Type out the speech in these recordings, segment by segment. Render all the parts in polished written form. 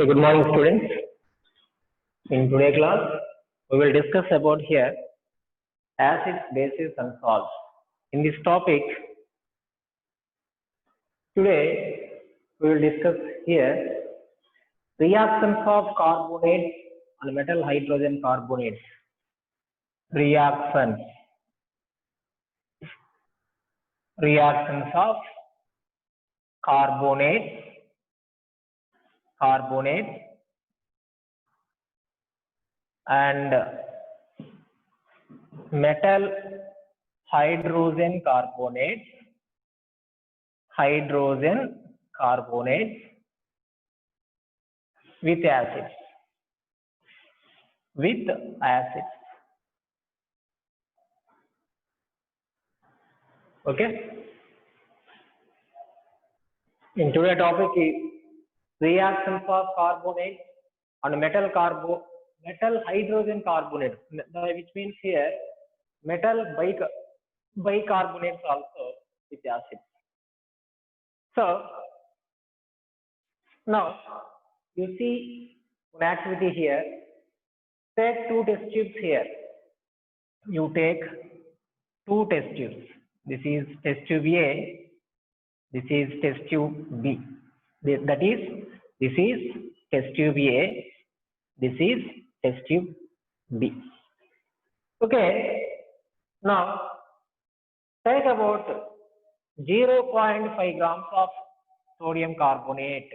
So good morning students. In today's class, we will discuss about here acids, bases and salts. In this topic, today we will discuss here reactions of carbonates and metal hydrogen carbonates. Reactions of carbonates and metal hydrogen carbonates with acids. Okay. In today's topic is reactions of carbonates and metal hydrogen carbonates, which means here metal bicarbonates also with acids. So now you see one activity here. Take two test tubes here. You take two test tubes. This is test tube A. This is test tube B. This is test tube A. This is test tube B. Okay. Now take about 0.5 grams of sodium carbonate.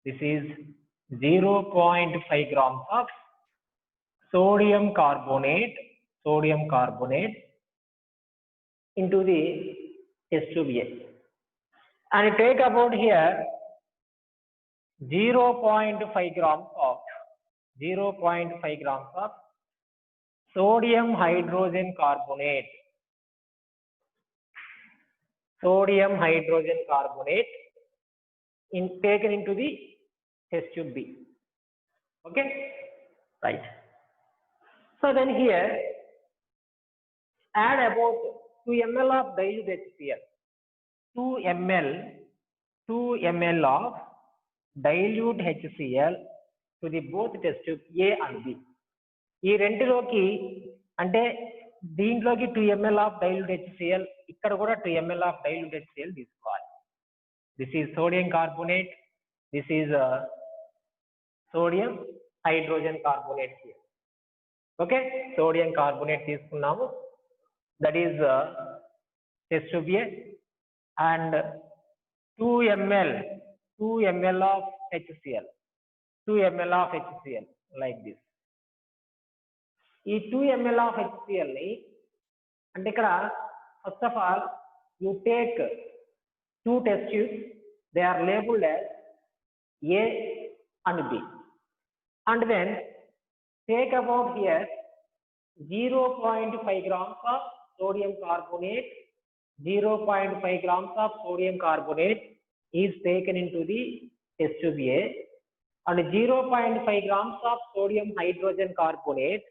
This is 0.5 grams of sodium carbonate into the test tube A. And take about here 0.5 grams of sodium hydrogen carbonate taken into the test tube B. Okay, right. So then here add about 2 ml of dilute HCl. 2 ml of dilute HCl to the both test tube A and B. ఈ రెండులోకి అంటే దీంట్లోకి 2 ml of dilute HCl, ఇక్కడ కూడా 2 ml of dilute HCl తీసుకోవాలి. This is sodium carbonate. This is sodium hydrogen carbonate here. Okay, sodium carbonate తీసుకున్నాము. That is test tube A, and 2 ml of HCl. 2 ml of HCl like this. ఈ 2 ml of HCl ని అంటే ఇక్కడ first of all you take two test tubes. They are labeled as A and B, and then take about here 0.5 grams of sodium carbonate. 0.5 grams of sodium carbonate is taken into the test tube A, and 0.5 grams of sodium hydrogen carbonate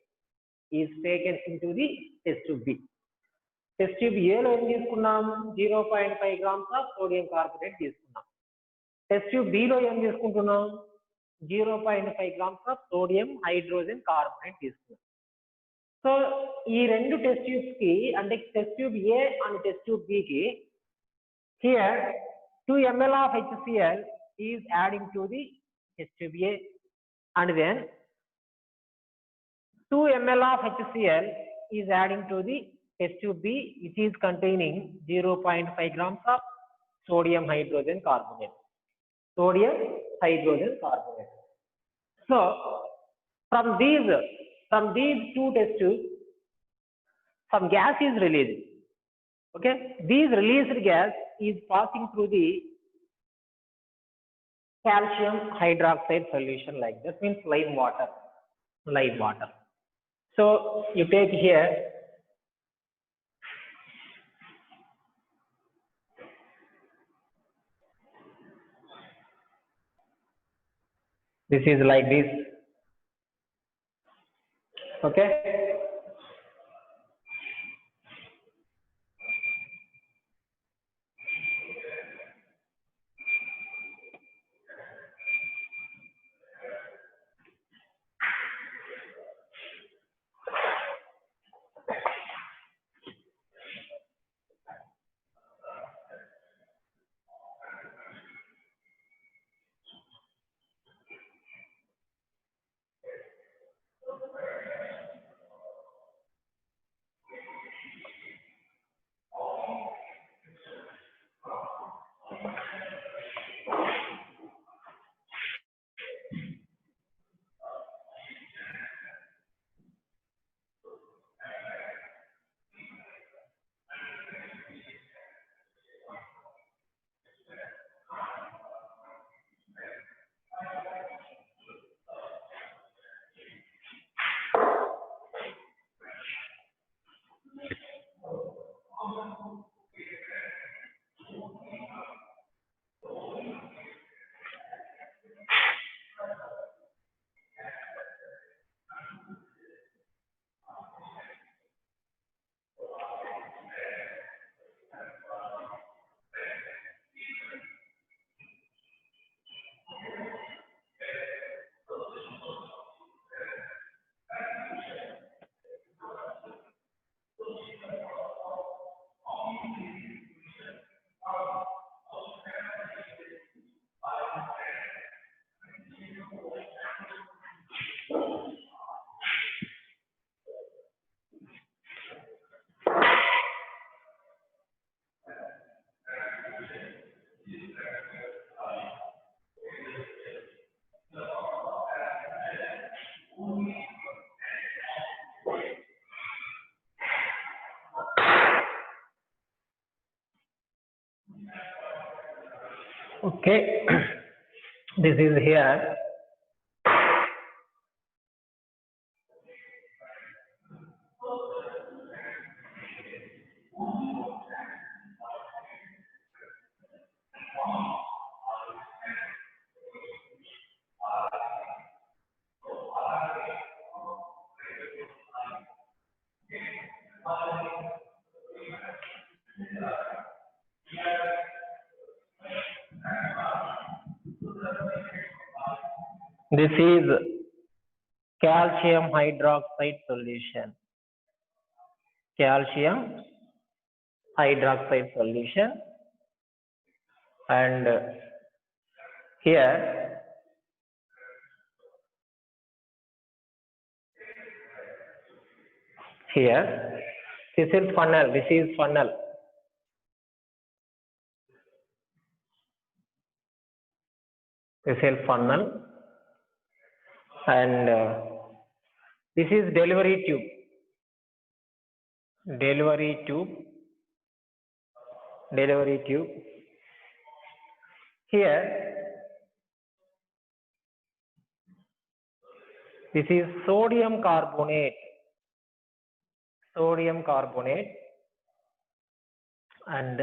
is taken into the test tube B. Test tube A లో ఏం తీసుకున్నాం? 0.5 grams of sodium carbonate తీసుకున్నాం. Test tube B లో ఏం తీసుకుంటున్నాం? 0.5 grams of sodium hydrogen carbonate తీసుకున్నాం. So ఈ రెండు టెస్ట్ ట్యూబ్స్ కి అంటే test tube A and test tube B కి here 2 ml of HCl is adding to the test tube A, and then 2 ml of HCl is adding to the test tube B, which is containing 0.5 grams of sodium hydrogen carbonate. So from these two test tubes, some gas is released. Okay, this released gas is passing through the calcium hydroxide solution like this, means lime water. So you take here this is like this. Okay, Okay, this is here. This is calcium hydroxide solution. Calcium hydroxide solution, and here this is funnel. This is funnel. This is funnel, and this is delivery tube. Delivery tube. Delivery tube. Here, this is sodium carbonate. Sodium carbonate, and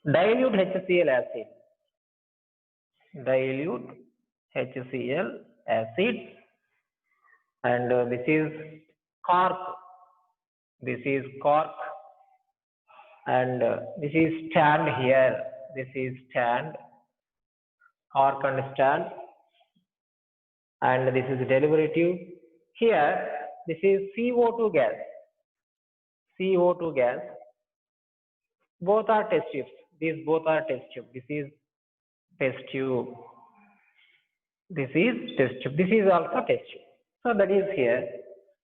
dilute HCl acid. Dilute HCl acid, and this is cork. This is cork, and this is stand here. This is stand, cork and stand, and this is delivery tube. Here, this is CO2 gas. CO2 gas. Both are test tubes. These both are test tube. This is test tube. This is test tube. This is also test tube. So that is here,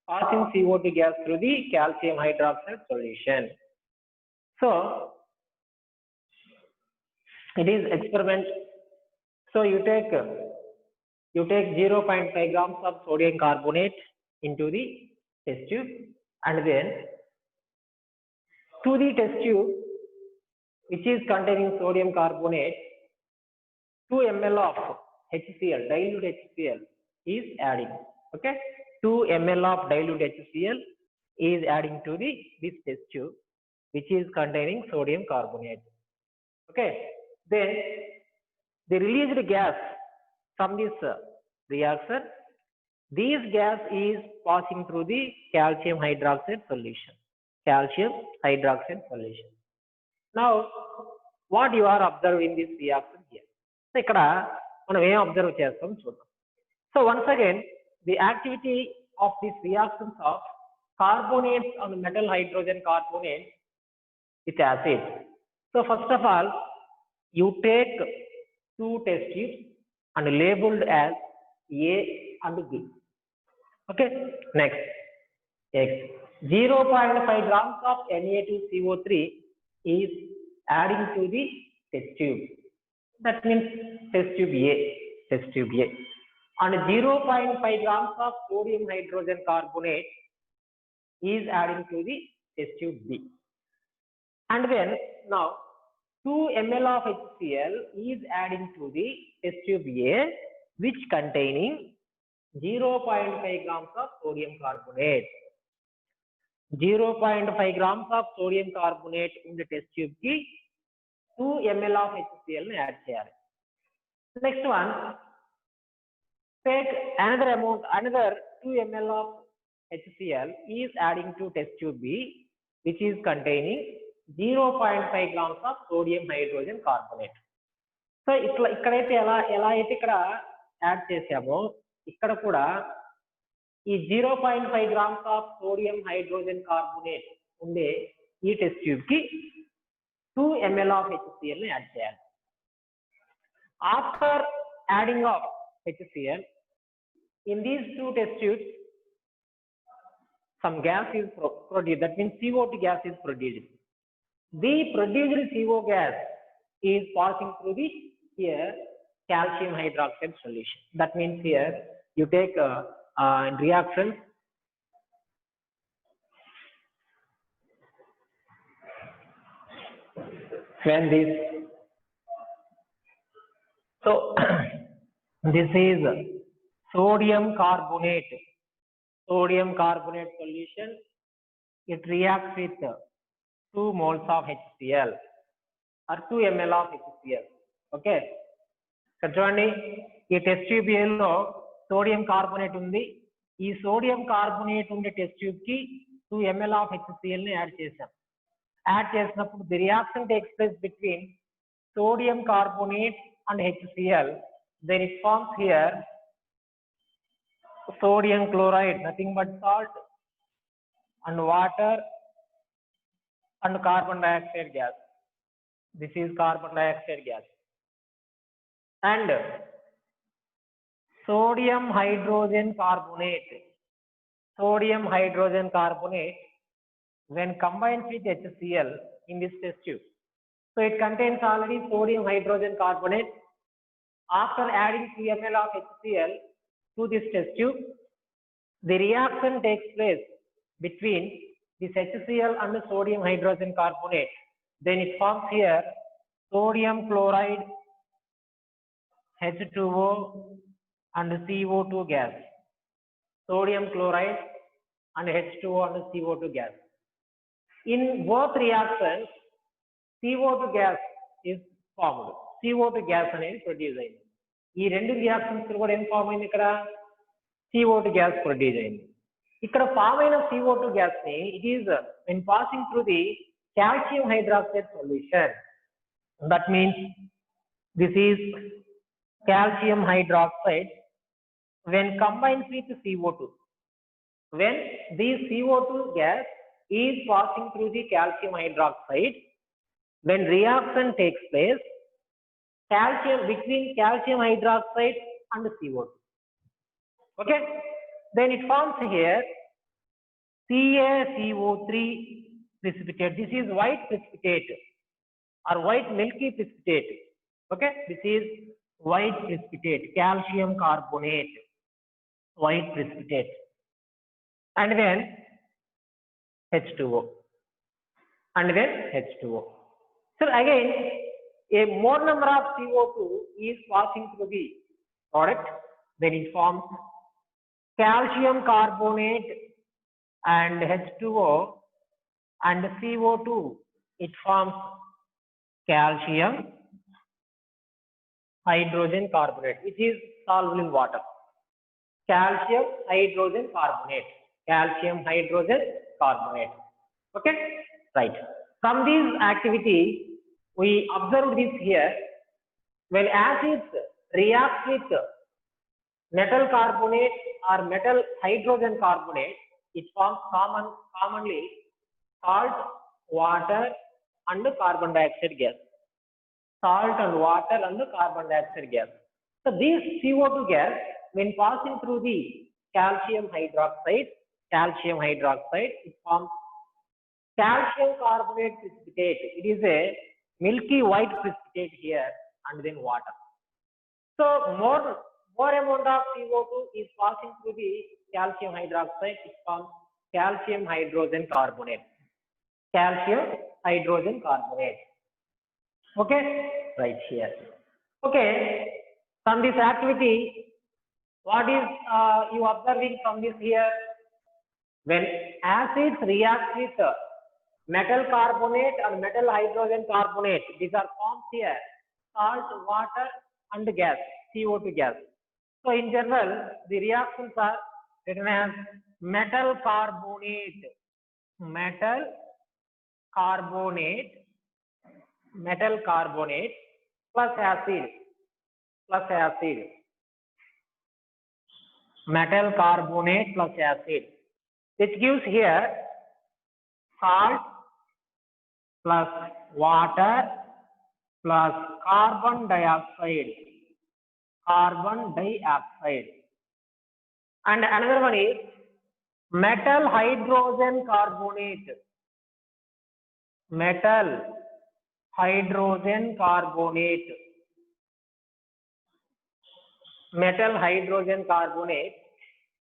passing CO2 gas through the calcium hydroxide solution. So it is experiment. So you take 0.5 grams of sodium carbonate into the test tube, and then to the test tube, which is containing sodium carbonate, 2 ml of HCl, dilute HCl is adding. Okay, 2 ml of dilute HCl is adding to this test tube, which is containing sodium carbonate. Okay, then the released gas from this reactor, this gas is passing through the calcium hydroxide solution. Calcium hydroxide solution. Now, what you are observing this reaction here? So, ikkada manam em observe chestam chuddam. So, once again, the activity of these reactions of carbonates on metal hydrogen carbonate with acid. So, first of all, you take 2 test tubes and labeled as A and B. Okay, next, 0.5 grams of Na2CO3 is adding to the test tube. That means test tube A, test tube A. And 0.5 grams of sodium hydrogen carbonate is adding to the test tube B. And then now 2 ml of HCl is adding to the test tube A, which containing 0.5 grams of sodium carbonate. 0.5 grams of sodium carbonate in the test tube ki 2 ml of HCl ni add cheyali. Next one, take another amount, another 2 ml of HCl is adding to test tube B, which is containing 0.5 grams of sodium hydrogen carbonate. So ikkadaithe ela aithe ikkada add chesamo, ikkada kuda ఈ 0.5 grams of sodium hydrogen carbonate ఉండే ఈ test tube కి 2 ml of HCl ని add చేయాలి. After adding of HCl in these 2 test tubes, some gas is produced. That means CO2 gas is produced. The produced CO gas is passing through the here calcium hydroxide solution. That means here you take reactions when this, so this is sodium carbonate solution. It reacts with 2 moles of HCl or 2 ml of HCl. Okay, చూడండి ఈ test tube లో sodium carbonate ఉంది. ఈ sodium carbonate ఉండే test tube కి 2 ml of HCl ని add చేసాం. Add చేసినప్పుడు the reaction takes place between sodium carbonate and HCl. Then it forms here sodium chloride, nothing but salt, and water and carbon dioxide gas. This is carbon dioxide gas. And sodium hydrogen carbonate when combined with HCl in this test tube. So it contains already sodium hydrogen carbonate. After adding 2 ml of HCl to this test tube, the reaction takes place between this HCl and the sodium hydrogen carbonate. Then it forms here sodium chloride, H2O and CO2 gas. Sodium chloride and H2O and CO2 gas. In both reactions, CO2 gas is formed. CO2 gas అనేది produce అయింది. ఈ రెండు reactions కూడా ఏం form అయింది? ఇక్కడ CO2 gas produce అయింది. ఇక్కడ ఫామ్ అయిన CO2 గ్యాస్ ని it is when passing through the calcium hydroxide solution. That means this is calcium hydroxide when combined with CO2. When this CO2 gas is passing through the calcium hydroxide, when reaction takes place between calcium hydroxide and CO2. Okay, then it forms here CaCO3 precipitate. This is white precipitate or white milky precipitate. Okay, this is white precipitate, calcium carbonate, white precipitate, and then H2O, and then H2O. So again, a more number of CO2 is passing through the product. Then it forms calcium carbonate and H2O and CO2. It forms calcium hydrogen carbonate, which is soluble in water. Calcium hydrogen carbonate. Okay, right. From these activities, we observed this here. When acids react with metal carbonate or metal hydrogen carbonate, it forms commonly salt, water, and carbon dioxide gas. Salt and water and carbon dioxide gas. So this CO2 gas, when passing through the calcium hydroxide, it forms calcium carbonate precipitate. It is a milky white precipitate here, and then water. So more amount of CO2 is passing through the calcium hydroxide. It forms calcium hydrogen carbonate. Okay, right here. Okay, from this activity, what is you observing from this here? When acids react with metal carbonate or metal hydrogen carbonate, these are formed here, salt, water, and gas, CO2 gas. So in general, the reactions are written as metal carbonate plus acid, metal carbonate plus acid, which gives here salt plus water plus carbon dioxide, and another one is metal hydrogen carbonate,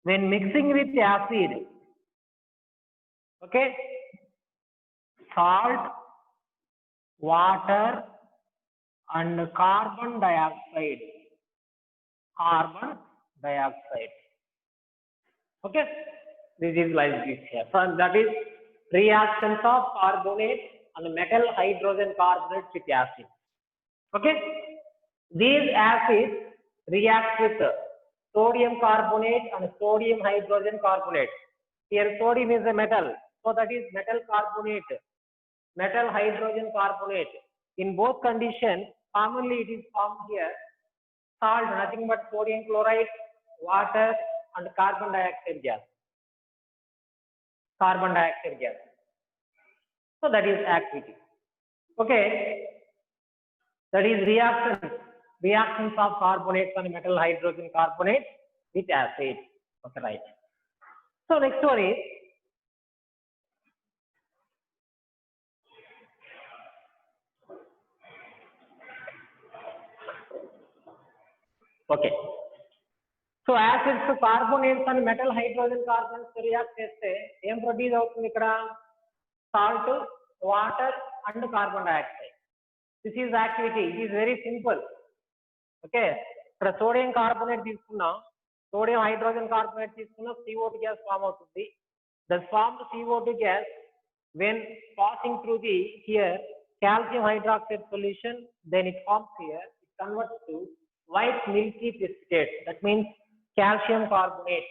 when mixing with acid. Okay, salt water and carbon dioxide. Carbon dioxide. Okay, this is like this here. So that is reactions of carbonate and metal hydrogen carbonate with acid. Okay, these acids react with sodium carbonate and sodium hydrogen carbonate. Here sodium is a metal, so that is metal carbonate, metal hydrogen carbonate. In both conditions, commonly it is formed here salt, nothing but sodium chloride, water and carbon dioxide gas. Carbon dioxide gas. So that is activity. Okay, that is reactions of carbonates and metal hydrogen carbonate with acid. Okay, right. So next one is okay. So acids, carbonates and metal hydrogen carbonates react cheste em produce avutundi ikkada salt, water and carbon dioxide. This is activity. It is very simple. Okay, ikkada sodium carbonate తీసుకున్నాం, sodium hydrogen carbonate తీసుకున్నాం, CO2 gas form avutundi. The formed CO2 gas when passing through the here calcium hydroxide solution, then it forms here, it converts to white milky precipitate. That means calcium carbonate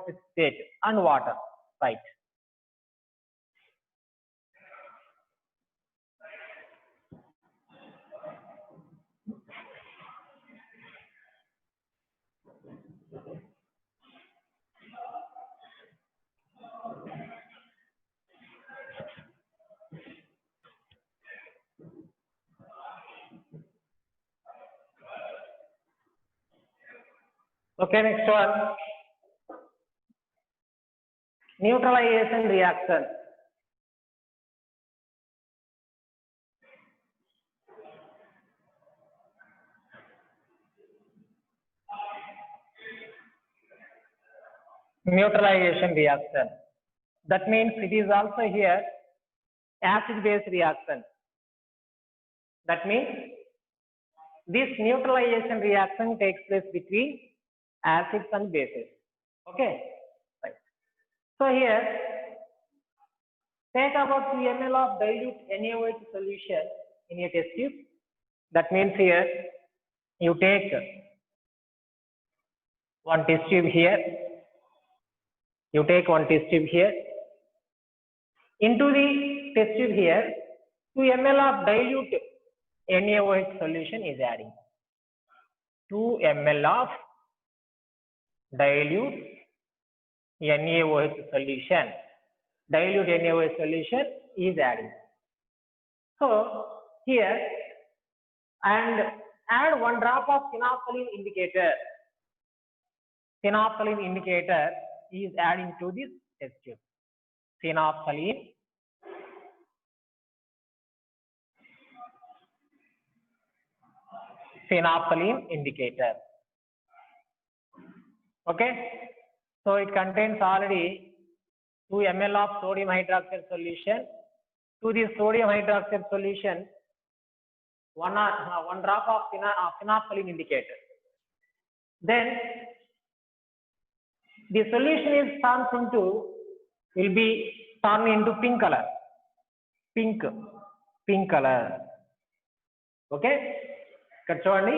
precipitate and water, right? Okay, next one, neutralization reaction. Neutralization reaction. That means it is also here acid-base reaction. That means this neutralization reaction takes place between acids and bases. Okay, right. So here, take about 2 ml of dilute NaOH solution in a test tube. That means here, you take one test tube here. You take one test tube here. Into the test tube here, 2 ml of dilute NaOH solution is adding. 2 ml of dilute NaOH solution. Dilute NaOH solution is adding. So here, and add 1 drop of phenolphthalein indicator. Phenolphthalein indicator is adding to this test tube. Phenolphthalein indicator. Okay, so it contains already 2 ml of sodium hydroxide solution. To this sodium hydroxide solution, one drop of phenolphthalein indicator. Then the solution will be turned into pink color. Pink color. Okay, చూడండి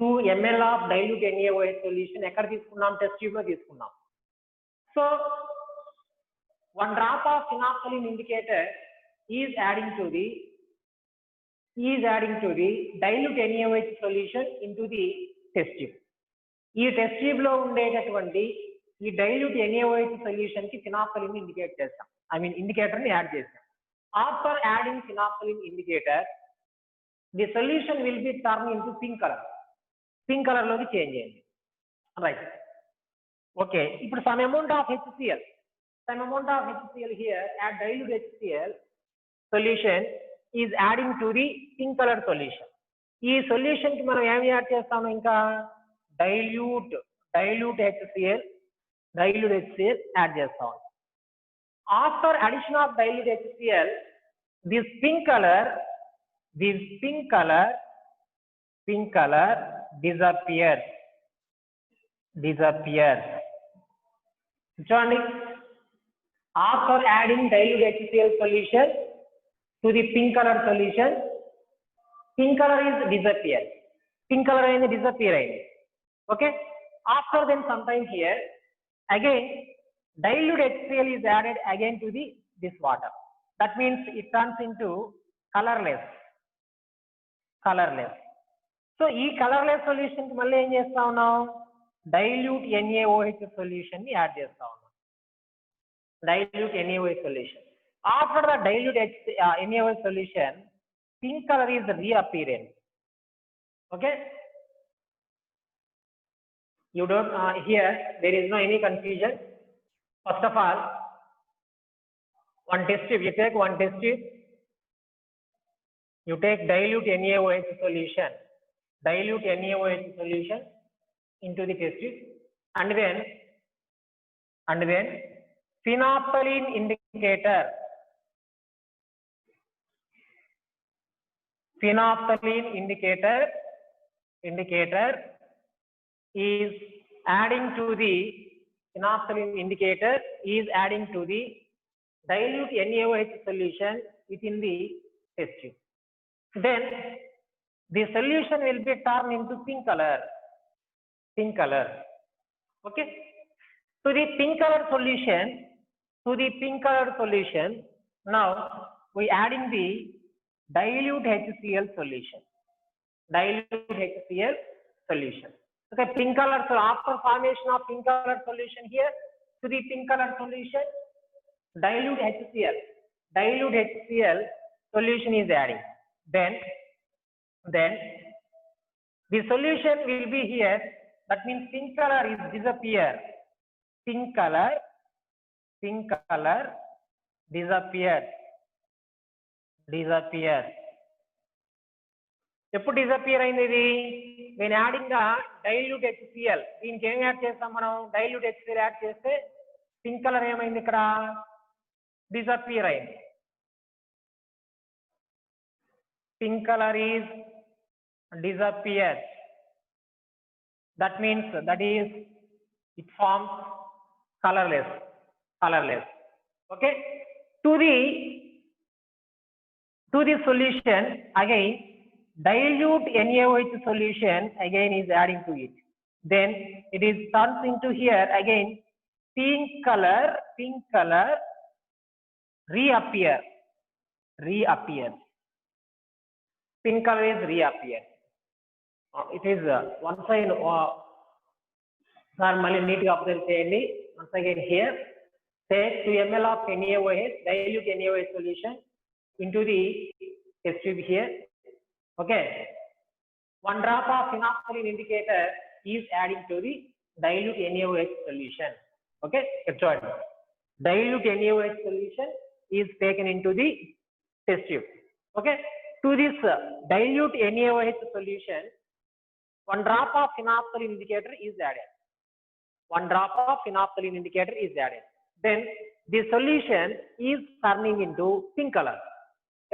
2 ml of dilute NaOH solution ఎక్కడ తీసుకున్నాం, test tube లో తీసుకున్నాం. So 1 drop of phenolphthalein indicator is adding to the dilute NaOH solution into the test tube. ఈ test tube లో ఉండేటటువంటి ఈ dilute NaOH solution కి phenolphthalein ఇండికేట్ చేస్తాం, ఇండికేటర్ ని యాడ్ చేస్తాం. After adding phenolphthalein indicator, the solution will be turned into pink color. Pink color లోకి change అయ్యింది, రైట్. ఓకే, ఇప్పుడు some amount of HCl here, add dilute HCl solution is adding to the pink color solution. ఈ solution కి మనం ఏమి add చేస్తాము, ఇంకా dilute HCl add చేస్తాం. After addition of dilute HCl, this pink color disappears. Johnny, after adding dilute HCl solution to the pink color solution, pink color is disappear. Pink color is disappearing. Okay. After then, sometime here again dilute HCl is added again to this water. That means it turns into colorless. So ee colorless solution ki malli em chesta unnam, dilute NaOH solution ni add chesta unnam. Dilute NaOH solution. After the dilute NaOH solution, pink color is reappearing. Okay. You don't here there is no any confusion. First of all, one test tube, you take one test tube, you take dilute NaOH solution into the test tube, and then phenolphthalein indicator is adding to the dilute NaOH solution within the test tube. Then the solution will be turned into pink color. Okay. To the pink color solution, now we adding the dilute HCl solution. Okay, pink color. So after formation of pink color solution here, to the pink color solution, dilute HCl solution is adding. Then the solution will be here. That means pink color is disappear. Pink color disappears. ఎప్పుడు disappear అయింది ఇది? when adding the dilute HCl, దీనికి ఏం add చేస్తాం మనం? dilute HCl add చేస్తే pink colour ఏమైంది? ఇక్కడ డిసపియర్ అయింది. Pink color is disappeared. That means it forms colorless. Okay. To the solution again, dilute NaOH solution again is adding to it. Then it is turns into here again pink color reappears. Pink color is reappear. It is one side. Mali neat ga observe cheyandi. Once again here, take 2 ml of NaOH, dilute NaOH solution into the test tube here. Okay. 1 drop of phenolphthalein indicator is adding to the dilute NaOH solution. Okay. Enjoy. Dilute NaOH solution is taken into the test tube. Okay. To this dilute NaOH solution, 1 drop of phenolphthalein indicator is added. Then the solution is turning into pink color.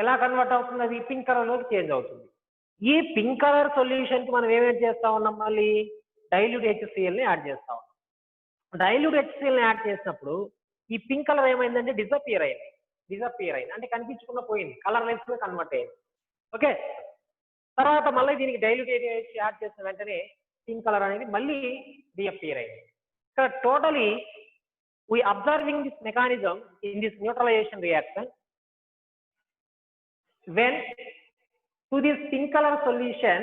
ఎలా convert అవుతుంది? అది pink colour లోకి change అవుతుంది. ఈ pink colour solution కి మనం ఏమేం చేస్తా ఉన్నాం? మళ్ళీ డైల్యూట్ HCl ని యాడ్ చేస్తా ఉన్నాం. డైల్యూట్ HCl ని యాడ్ చేసినప్పుడు ఈ పింక్ కలర్ ఏమైందంటే డిసపియర్ అయింది. అంటే కనిపించకుండా పోయింది, కలర్లెస్ గా కన్వర్ట్ అయింది. ఓకే. తర్వాత మళ్ళీ దీనికి డైల్యూట్ యాడ్ చేసిన వెంటనే పింక్ కలర్ అనేది మళ్ళీ రీఅపియర్ అయింది. ఇక్కడ totally we observing this mechanism in this neutralization reaction. When to this pink color solution,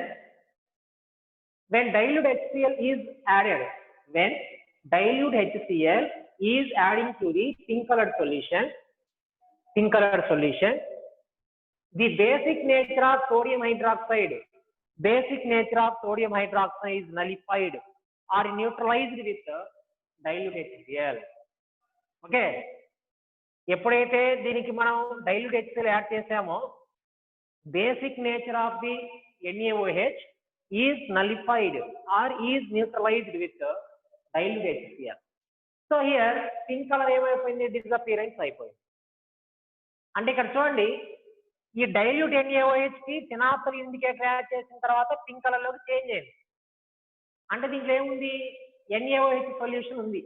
when dilute HCl is added, to the pink color solution, the basic nature of sodium hydroxide is nullified or neutralized with dilute HCl. Okay. ఎప్పుడైతే దీనికి మనం dilute HCl add చేసామో basic nature of the NaOH is nullified or is neutralized with dilute HCl. So here pink color ఏమైపోయింది? Disappearance అయిపోయింది. అంటే ఇక్కడ చూడండి, ఈ డైల్యూట్ NaOH కి ఫినాల్ ఇండికేటర్ యాడ్ చేసిన తర్వాత పింక్ కలర్ లోకి చేంజ్ అయింది. అంటే దీంట్లో ఏముంది, NaOH సొల్యూషన్ ఉంది,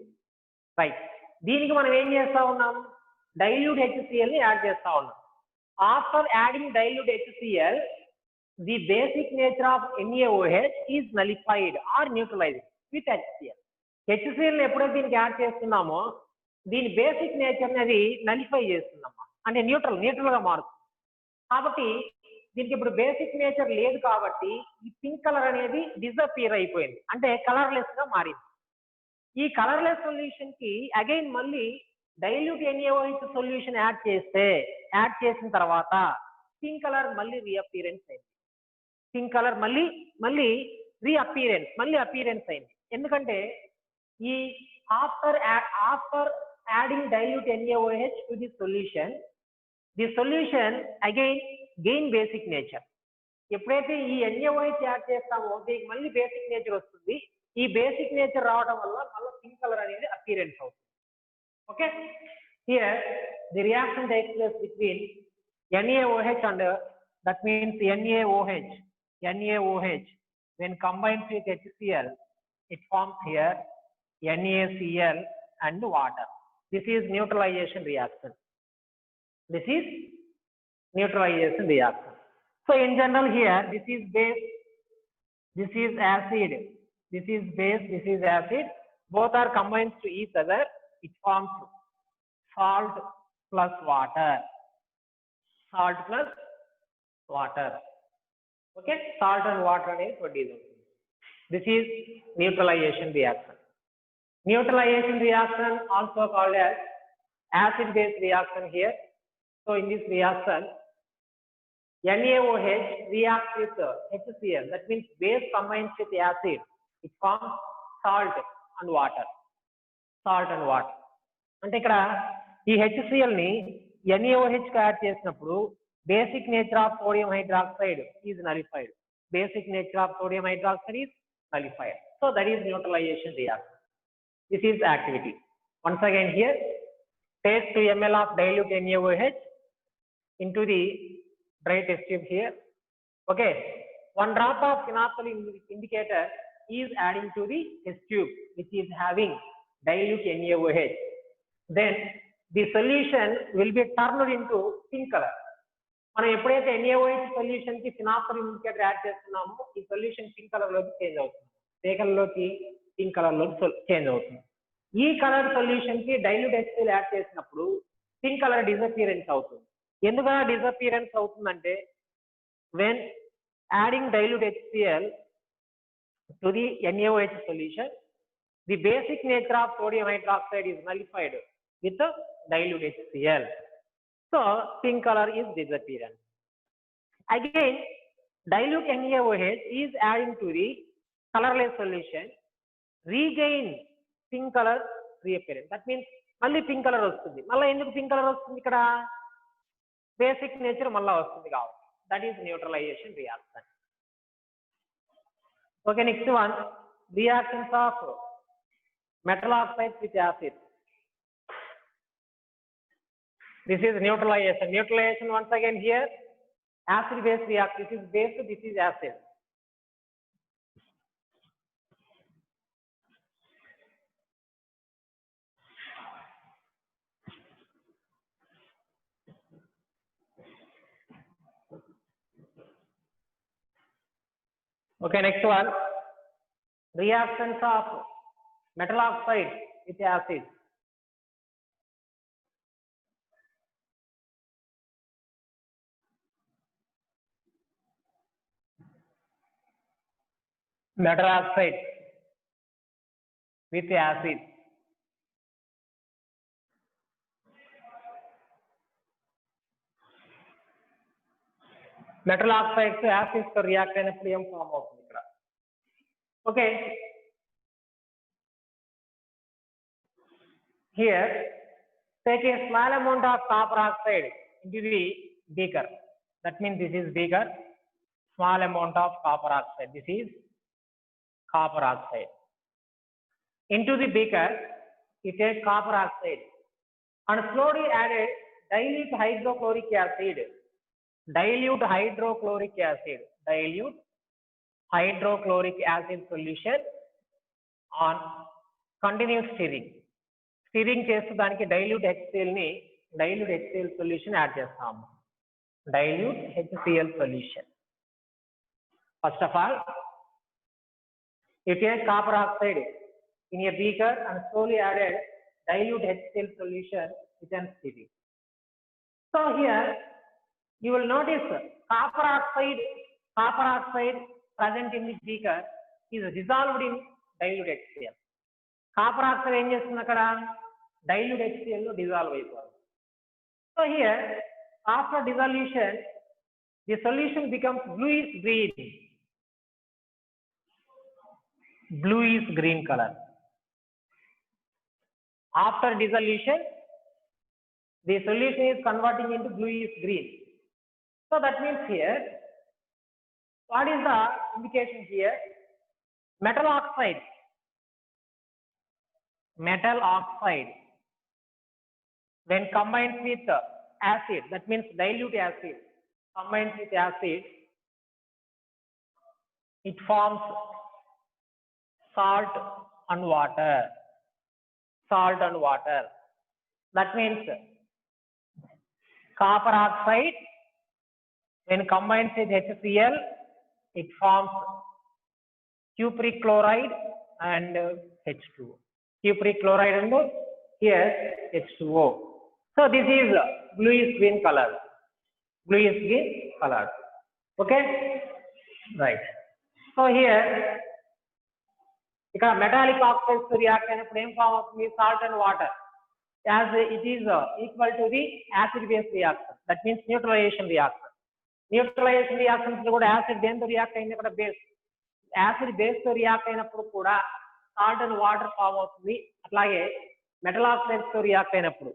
రైట్. దీనికి మనం ఏం చేస్తా ఉన్నాం, డైల్యూట్ HCl ని యాడ్ చేస్తా ఉన్నాం. After adding dilute HCl, the basic nature of NaOH is nullified or neutralized with HCl. HCl ని ఎప్పుడైతే దీనికి యాడ్ చేస్తున్నామో దీని బేసిక్ నేచర్ అనేది నలిఫై చేస్తుందమ్మా, అంటే న్యూట్రల్ గా మారుతుంది. కాబట్టి దీనికి ఇప్పుడు బేసిక్ నేచర్ లేదు కాబట్టి ఈ పింక్ కలర్ అనేది డిసపియర్ అయిపోయింది, అంటే కలర్లెస్ గా మారింది. ఈ కలర్లెస్ సొల్యూషన్ కి అగైన్ మళ్ళీ డైల్యూట్ NaOH సొల్యూషన్ యాడ్ చేసిన తర్వాత పింక్ కలర్ మళ్ళీ రీఅపియరెన్స్ అయింది. పింక్ కలర్ మళ్ళీ అపియరెన్స్ అయింది. ఎందుకంటే ఈ after adding dilute NaOH to the solution again gain basic nature. ఎప్పుడైతే ఈ NaOH యాడ్ చేస్తామో దీనికి మళ్ళీ బేసిక్ నేచర్ వస్తుంది. ఈ బేసిక్ నేచర్ రావడం వల్ల మళ్ళీ పింక్ కలర్ అనేది అపియరెన్స్ అవుతుంది. Okay, here the reaction takes place between NaOH and that means NaOH when combined with HCl, it forms here NaCl and water. This is neutralization reaction. So in general here, this is base, this is acid, this is base, this is acid. Both are combined to each other. It forms salt plus water. Okay, salt and water is produced. This is neutralization reaction. Neutralization reaction also called as acid base reaction here. So in this reaction, NaOH reacts with HCl, that means base combines with acid, it forms salt and water. అంటే ఇక్కడ ఈ HCl ని NaOH కి add చేసినప్పుడు basic nature of sodium hydroxide is nullified. So that is neutralization reaction. This is activity. Once again here, take 2 ml of dilute NaOH into the dry test tube here. Okay, 1 drop of phenol indicator is adding to the test tube which is having dilute NaOH. Then the solution will be turned into pink color. మనం ఎప్పుడైతే NaOH solution కి phenol indicator add చేస్తున్నామో ఈ solution pink colour లోకి change అవుతుంది, రేఖల్లోకి pink colour లోకి change అవుతుంది. ఈ కలర్ సొల్యూషన్ కి డైల్యూట్ HCl యాడ్ చేసినప్పుడు పింక్ కలర్ డిసపియరెన్స్ అవుతుంది. ఎందుకలా డిసపియరెన్స్ అవుతుందంటే when adding dilute HCl to the NaOH solution, the basic nature of sodium hydroxide is nullified with the dilute HCl. So pink color is disappearance. Again, dilute NaOH is adding to the colorless solution, regain pink color reappearance. That means మళ్ళీ pink colour వస్తుంది. మళ్ళీ ఎందుకు pink colour వస్తుంది, ఇక్కడ basic nature మళ్ళీ వస్తుంది కాబట్టి that is neutralisation reaction. Okay, next one, reactions of metal oxides with acid. This is neutralization. Once again here, acid base reaction. This is base, this is acid. Okay, next one, reactions of metal oxide with acid. Metal oxide with acid. Metal oxides to acids to react అయినప్పుడు ఏం form అవుతుంది ఇక్కడ. Okay, here take a small amount of copper oxide into the beaker. That means this is beaker, small amount of copper oxide. This is copper oxide. Into the beaker, you take copper oxide and slowly add dilute hydrochloric acid dilute hydrochloric acid solution on continuous stirring. Stirring చేస్తూ దానికి dilute HCl solution add చేస్తాము. Dilute HCl solution. First of all, you take copper oxide in a beaker and slowly added dilute HCl solution within stirring. So here you will notice copper oxide present in the beaker is dissolved in dilute HCl. Copper oxide em chestunది akkada dilute HCl lo dissolve అయిపోతుంది. So here after dissolution the solution becomes bluish green color. After dissolution the solution is converting into bluish green. So that means here what is the indication here? Metal oxide when combined with acid, that means dilute acid combined with acid, it forms salt and water. That means copper oxide when combined with HCl, it forms cupric chloride and H2O. Cupric chloride and here H2O. So this is bluish green color. Okay, right. So here ఇక్కడ metallic oxides to react అయినప్పుడు ఏం form అవుతుంది? Salt and water, as it is equal to the acid base reaction. That means neutralization reaction. Neutralization reactions లో కూడా acid దేంతో react అయింది? ఇక్కడ base. Acid base తో రియాక్ట్ అయినప్పుడు కూడా సాల్ట్ అండ్ వాటర్ ఫామ్ అవుతుంది. అట్లాగే మెటల్ ఆక్సైడ్స్ తో రియాక్ట్ అయినప్పుడు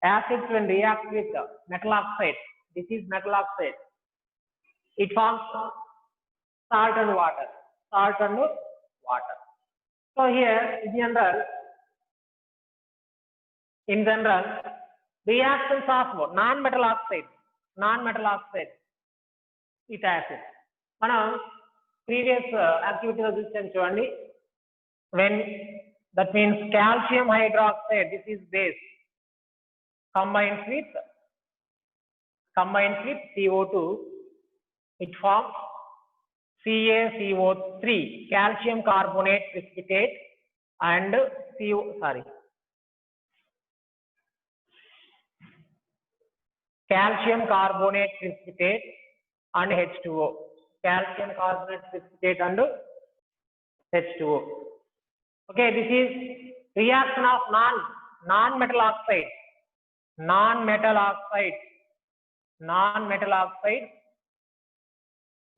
acids when react with metal oxide, this is metal oxide, it forms salt and water. So here in general reactions of non-metal oxide with acid, మనం previous activity లో చూసాం చూడండి. When that means calcium hydroxide, this is base, combines with CO2, it forms CaCO3, calcium carbonate precipitate, and calcium carbonate precipitate and H2O. Calcium carbonate precipitate and H2O. Okay, this is reaction of non-metal oxide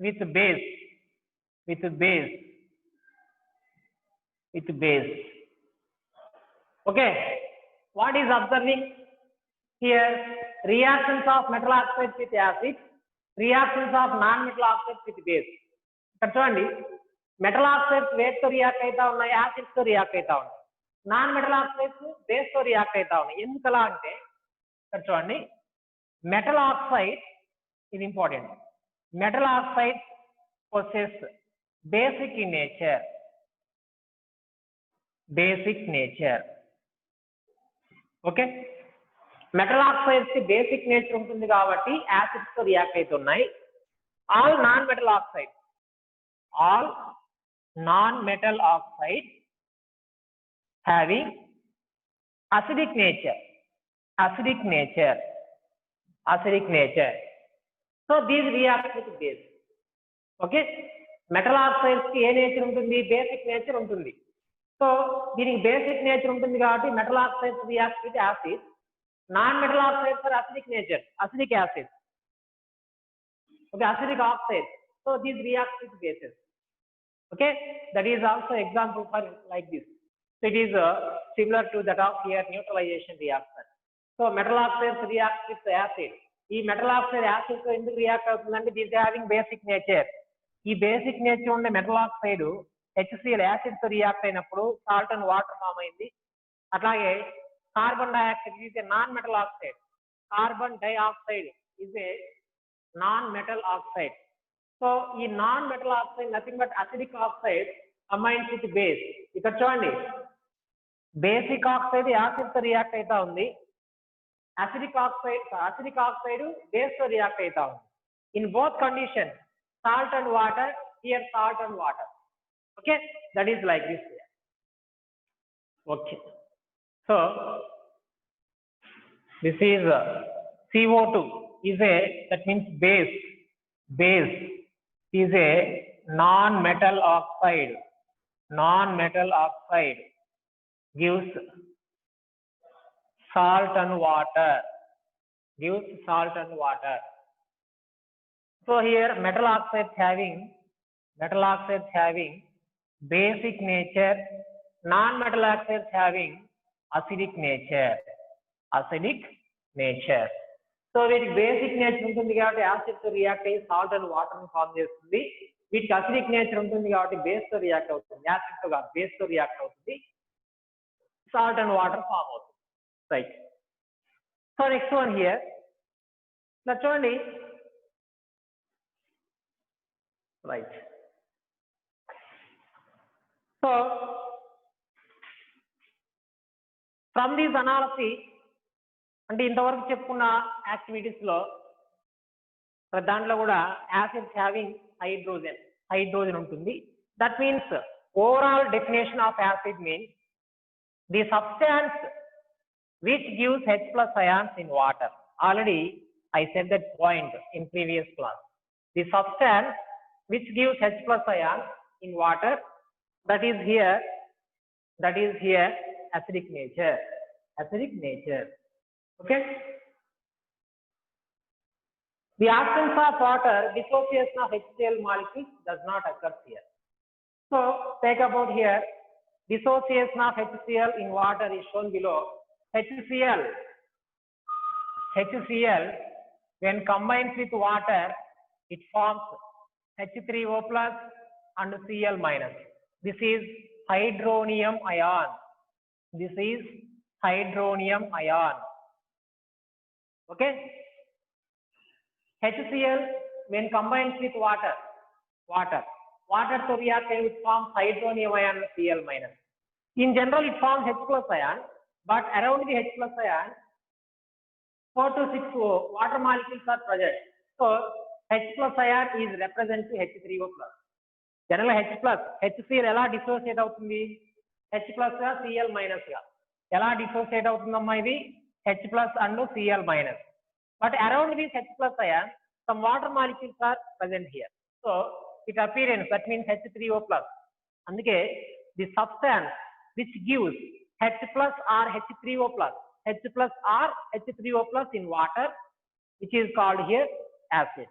with base. Okay, what is observing here? Reactions of metal oxides with acid, reactions of non-metal oxides with base. ఇక్కడ చూడండి, metal oxides wait తో react అవుతా ఉన్నాయి, acids తో react అవుతా ఉన్నాయి. Non metal oxides base తో react అవుతా ఉన్నాయి. ఎందుకలా అంటే ఇక్కడ చూడండి, మెటల్ ఆక్సైడ్, ఇది important, metal oxides possess basic nature. Okay, metal oxides కి basic nature ఉంటుంది కాబట్టి acids తో రియాక్ట్ అవుతున్నాయి. all non-metal oxides having acidic nature. So these react with base. Okay, metal oxides ki ఏ నేచర్ ఉంటుంది? Basic nature ఉంటుంది. So దీనికి basic nature ఉంటుంది కాబట్టి metal oxides react with acid. Non metal oxides are acidic nature, acidic acid. Okay, acidic oxides. So these react with bases. Okay, that is also example for like this. So it is similar to that of here neutralization reaction. So metal oxides react with acid. ఈ metal oxide acid తో ఎందుకు react అవుతుందంటే these having basic nature. ఈ basic nature ఉండే metal oxide HCl acid తో react అయినప్పుడు salt and water form అయింది. అట్లాగే carbon dioxide is a non metal oxide. Carbon dioxide is a non-metal oxide. So ఈ non-metal oxide nothing but acidic oxide combines with base. ఇక్కడ చూడండి basic oxide acid తో react అవుతా ఉంది, acidic oxide base తో react అవుతా ఉంది. In both conditions salt and water, here salt and water. Okay, that is like this. Okay, so this is CO2 is a, that means base is a non-metal oxide gives salt and water. So here metal oxides having basic nature, non-metal oxides having acidic nature. So వీటికి basic nature ఉంటుంది కాబట్టి acid తో react అయ్యి salt and water ని form చేస్తుంది. వీటికి acidic nature ఉంటుంది కాబట్టి బేస్ తో రియాక్ట్ అవుతుంది, యాసిడ్ తో కాదు బేస్ తో రియాక్ట్ అవుతుంది, సాల్ట్ అండ్ వాటర్ ఫార్మ్ అవుతుంది. Right. So next one here చూడండి. Right. So from this analysis అంటే ఇంతవరకు చెప్పుకున్న యాక్టివిటీస్ లో దాంట్లో కూడా యాసిడ్స్ హ్యావింగ్ హైడ్రోజన్ ఉంటుంది. That means overall definition of acid means the substance which gives H plus ions in water. Already I said that point in previous class. The substance which gives H plus ions in water, that is here acidic nature. Okay. The absence of water, dissociation of HCl molecules does not occur here. So take about here dissociation of HCl in water is shown below. HCl when combines with water it forms H3O plus and Cl minus. This is hydronium ion. Okay. HCl when combines with water to react it forms hydronium ion and Cl minus. In general it forms H plus ion, but around the H plus ion 4 to 6 water molecules are present. So H plus ion is represent to H3O plus. Generally H plus HCl ఎలా dissociate అవుతుంది? H plus గా Cl minus గా ఎలా dissociate అవుతుందమ్మా? ఇది H plus and Cl minus. But around this H plus ion some water molecules are present here. So its appearance, that means H3O plus. అందుకే the substance which gives H plus or H3O plus, H plus or H3O plus in water, which is called here acid.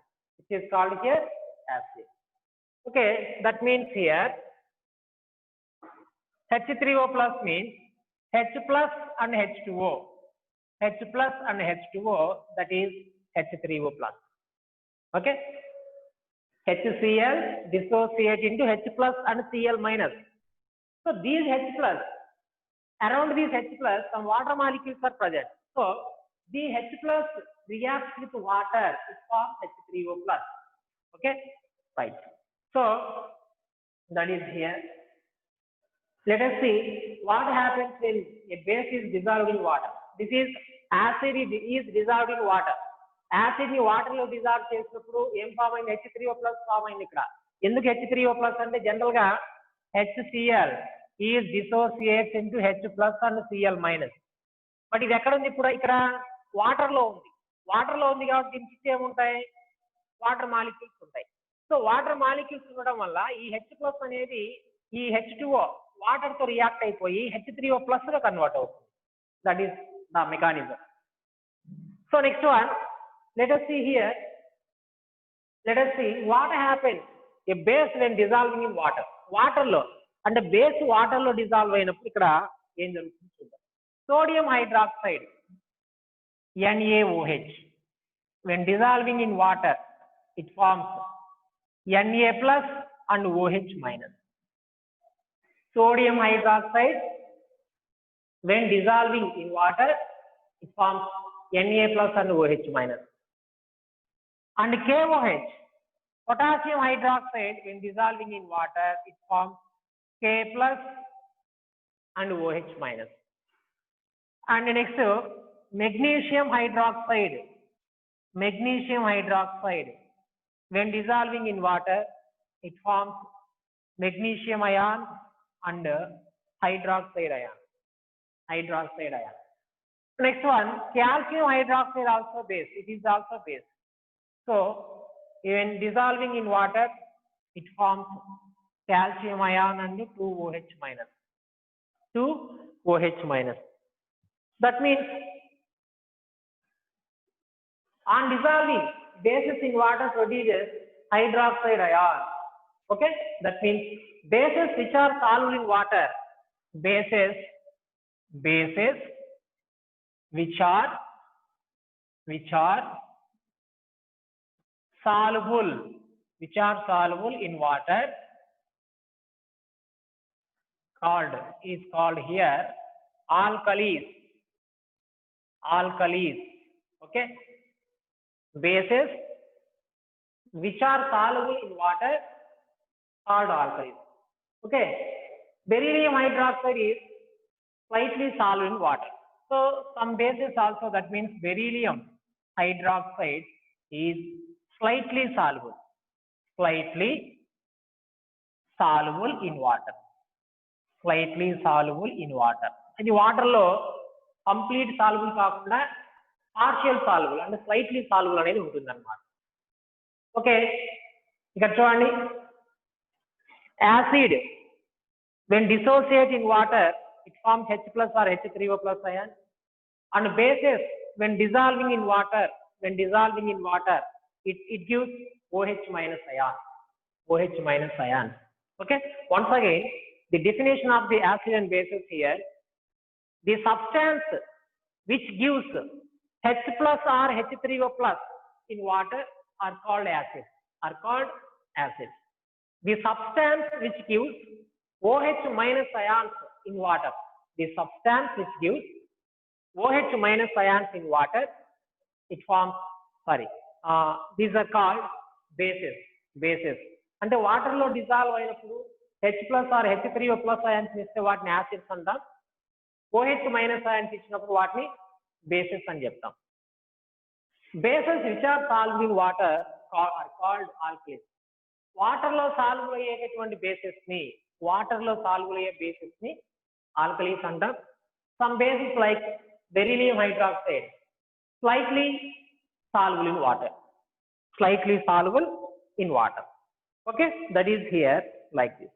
Okay, that means here H3O plus means H plus and H2O. That is H3O plus. Okay, HCl dissociate into H plus and Cl minus. So these H plus, around these H plus some water molecules are present. So the H plus reacts with water, it forms H3O plus. Okay, right. So that is here. Let us see what happens when a base is dissolved in water. This is acid is dissolved in water. Acid ni water lo dissolve చేసినప్పుడు ఏం form అయింది? H3O plus form అయింది. ఇక్కడ ఎందుకు H3O plus అంటే general గా HCl is dissociates into H plus and Cl minus. But ఇది ఎక్కడ ఉంది? ఇప్పుడు ఇక్కడ వాటర్ లో ఉంది కాబట్టి దీనికి ఏముంటాయి? వాటర్ మాలిక్యూల్స్ ఉంటాయి. సో వాటర్ మాలిక్యూల్స్ ఉండడం వల్ల ఈ H plus అనేది ఈ H2O వాటర్ తో రియాక్ట్ అయిపోయి H3O plus గా కన్వర్ట్ అవుతుంది. That is the mechanism. So next one, let us see here. Let us see what happens a base when dissolving in water. Water లో అంటే base water లో dissolve అయినప్పుడు ఇక్కడ ఏం జరుగుతుంది చూద్దాం. Sodium hydroxide NaOH when dissolving in water it forms Na plus and OH minus. Sodium hydroxide when dissolving in water it forms Na plus and OH minus. and KOH. Potassium hydroxide, when dissolving in water, it forms K plus and OH minus. And next, magnesium hydroxide. Magnesium hydroxide, when dissolving in water, it forms magnesium ion and hydroxide ion. Hydroxide ion. Next one, calcium hydroxide also base. It is also base. So, when dissolving in water, it forms calcium ion and 2OH minus. 2OH minus. That means on dissolving, bases in water produces hydroxide ion. Okay, that means bases which are soluble in water, bases which are soluble in water is called here alkalis. Okay, bases which are soluble in water called alkalis. Okay, beryllium hydroxide is slightly soluble in water. So some bases also, that means beryllium hydroxide is slightly soluble in water. Slightly soluble in water. And water lo complete soluble kaakunda partial soluble and slightly soluble anedi untundi annamata. Okay, ikkada chudandi, acid when dissociate in water, it forms H plus or H3O plus ion. And bases when dissolving in water, it gives OH minus ion. OH minus ion. Okay. Once again, the definition of the acid and bases here: the substance which gives H plus or H3O plus in water are called acid. The substance which gives OH minus ions in water. The substance which gives OH minus ions in water, it forms, these are called bases. And the water lo dissolve అయినప్పుడు H plus or H3O plus ions ఇస్తే వాటిని acids అంటాం. OH minus ions ఇచ్చినప్పుడు వాటిని bases అని చెప్తాం. Bases which are soluble in water are called alkalis. Water lo soluble అయ్యేటువంటి bases ని alkalis అంటాం. Some bases like beryllium hydroxide, slightly soluble in water. Okay, that is here like this.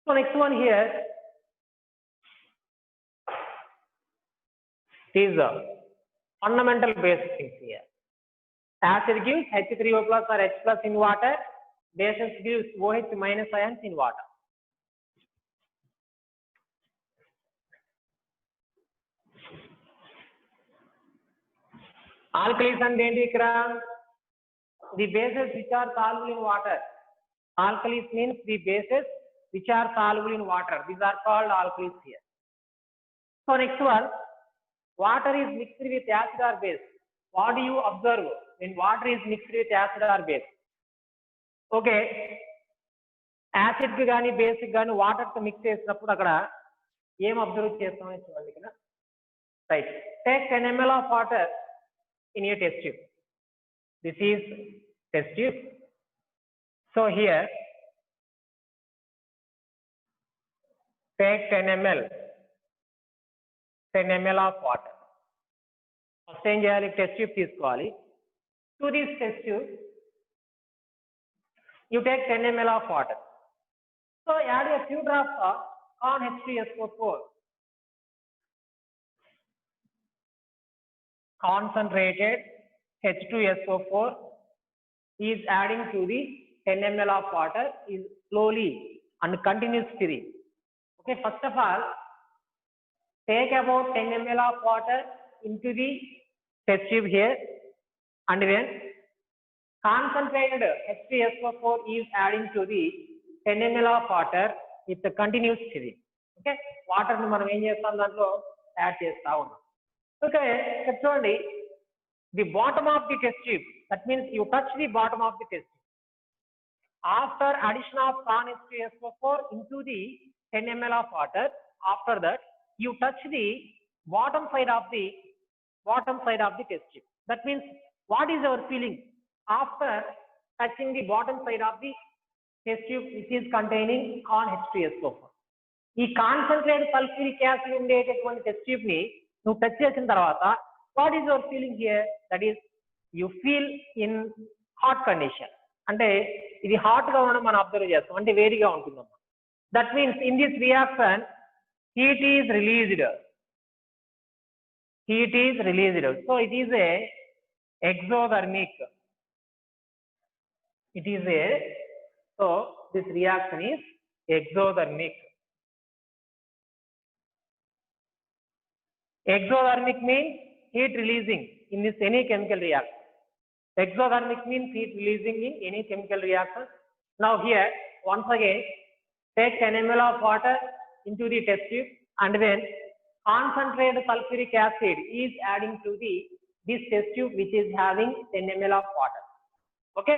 So next one here is fundamental basic things here. Acid gives H3O plus or H plus in water. Bases gives OH minus ions in water. Alkalis and the bases which are soluble in water. Alkalis means the bases which are soluble in water. These are called alkalis here. So next one, water is mixed with acid or base. What do you observe when water is mixed with acid or base? Okay, acid ki gaani base ki gaani water to mix చేసినప్పుడు అక్కడ ఏం observe చేస్తామని చూడండి ఇక్కడ. Right, take 10 ml of water in a test tube. This is test tube. So here take 10 ml of water. First ఏం చేయాలి, test tube తీసుకోవాలి. To this test tube you take 10 ml of water. So add a few drops of corn H2SO4. Concentrated H2SO4 is adding to the 10 ml of water is slowly and continuous stirring. Okay, first of all, take about 10 ml of water into the test tube here, and then concentrated H2SO4 is adding to the 10 ml of water with the continuous stirring. Okay, water ni మనం ఏం చేస్తాం, దాంట్లో add చేస్తా ఉన్నాం. Okay, చూడండి, the bottom of the test tube That means you touch the bottom of the test tube. After addition of con H2SO4 into the 10 ml of water, after that you touch the bottom side of the test tube. That means what is our feeling after touching the bottom side of the test tube which is containing con H2SO4? ఈ concentrate sulphuric acid ఉండేటటువంటి test tube ని నువ్వు touch చేసిన తర్వాత what is your feeling here? That is you feel in hot condition. అంటే ఇది hot గా ఉండడం మనం అబ్జర్వ్ చేస్తాం, అంటే వేడిగా ఉంటుందమ్మా. That means in this reaction heat is released. So it is a exothermic. So this reaction is exothermic. Exothermic means heat releasing in this any chemical reaction. Exothermic means heat releasing in any chemical reaction. Now here once again take 10 ml of water into the test tube and then concentrated sulfuric acid is adding to this test tube which is having 10 ml of water. Okay,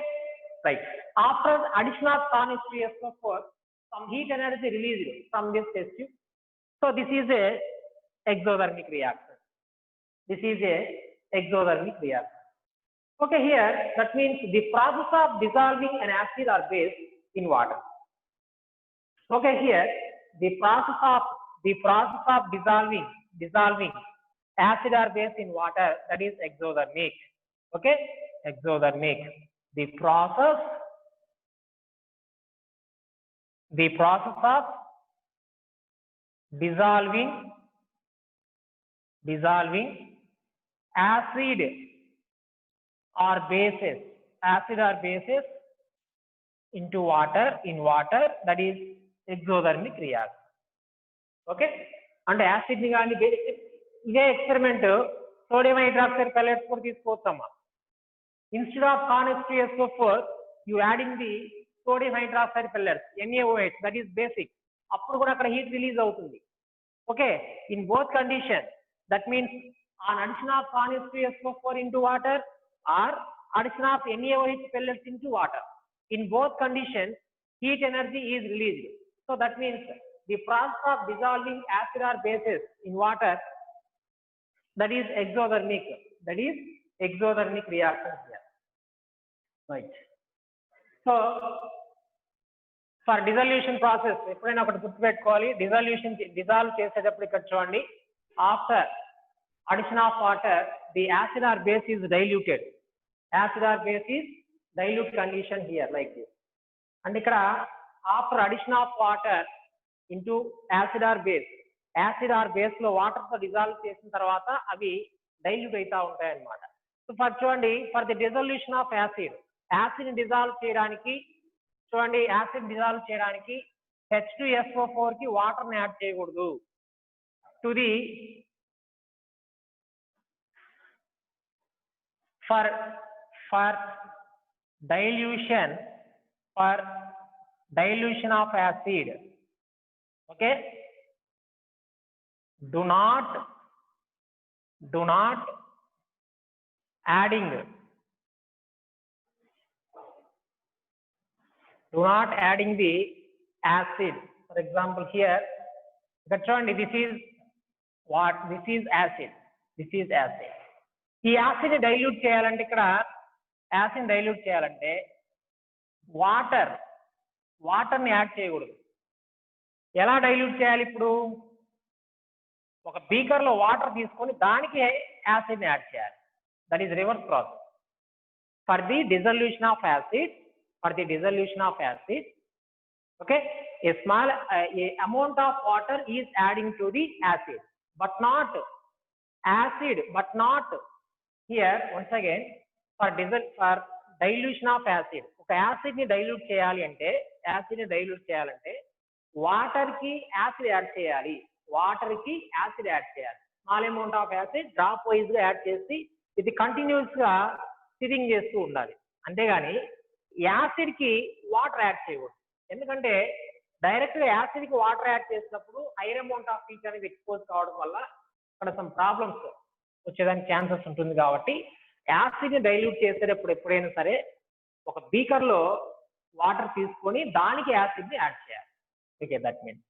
right. After addition of con H2SO4, some heat energy released from this test tube. So this is a exothermic reaction. Okay, here that means the process of dissolving an acid or base in water. Okay, here the process of dissolving acid or base in water, that is exothermic. Okay, exothermic. The process of dissolving acid or bases into water in water, that is exothermic reaction. Okay, and acid ni gaani base ide experiment sodium hydroxide pellets kuda తీసుకోవచ్చమ్మా. Instead of con H2SO4 you adding the sodium hydroxide pellets NaOH, that is basic. అప్పుడు కూడా అక్కడ heat release అవుతుంది. Okay, in both conditions, that means on addition of con H2SO4 into water or addition of NaOH pellets into water, in both conditions heat energy is released. So that means the process of dissolving acid or bases in water, that is exothermic reaction here. Right. So for dissolution process ఎప్పుడైనా ఒకటి గుర్తుపెట్టుకోవాలి. Dissolve చేసేటప్పుడు ఇక్కడ చూడండి, after addition of water the acid or base is diluted. Dilute condition here like this. And ఇక్కడ after addition of water into acid or base లో water తో dissolve చేసిన తర్వాత అవి డైల్యూట్ అవుతా ఉంటాయి అన్నమాట. సో ఫర్ చూడండి, for the dissolution of acid dissolve చేయడానికి చూడండి, H2SO4 కి వాటర్ ని యాడ్ చేయకూడదు. To the for dilution of acid, okay, do not adding the acid. For example here చూడండి, this is acid. ఈ యాసిడ్ డైల్యూట్ చేయాలంటే water ని యాడ్ చేయకూడదు. ఎలా డైల్యూట్ చేయాలి? ఇప్పుడు ఒక బీకర్ లో వాటర్ తీసుకొని దానికి యాసిడ్ ని యాడ్ చేయాలి. That is reverse process. For the dissolution of acid, okay, a small amount of water is adding to the acid, but not here. Once again, for dilution of acid, ఒక acid ని dilute చేయాలి అంటే water కి acid add చేయాలి. Small amount of acid drop wise గా add చేసి ఇది continuous గా సిరింగ్ చేస్తూ ఉండాలి. అంతేగాని యాసిడ్ కి వాటర్ యాడ్ చేయకూడదు. ఎందుకంటే డైరెక్ట్ గా యాసిడ్ కి వాటర్ యాడ్ చేసినప్పుడు హైయర్ అమౌంట్ ఆఫ్ హీట్ అనేది ఎక్స్పోజ్ కావడం వల్ల అక్కడ సమ్ ప్రాబ్లమ్స్ వచ్చేదానికి ఛాన్సెస్ ఉంటుంది. కాబట్టి యాసిడ్ ని డైల్యూట్ చేసేటప్పుడు ఎప్పుడైనా సరే ఒక బీకర్ లో వాటర్ తీసుకొని దానికి యాసిడ్ ని యాడ్ చేయాలి. Okay, that means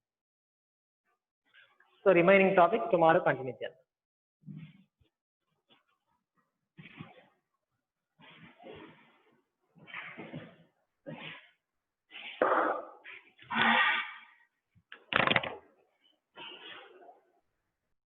so remaining topic tomorrow continue చేద్దాం.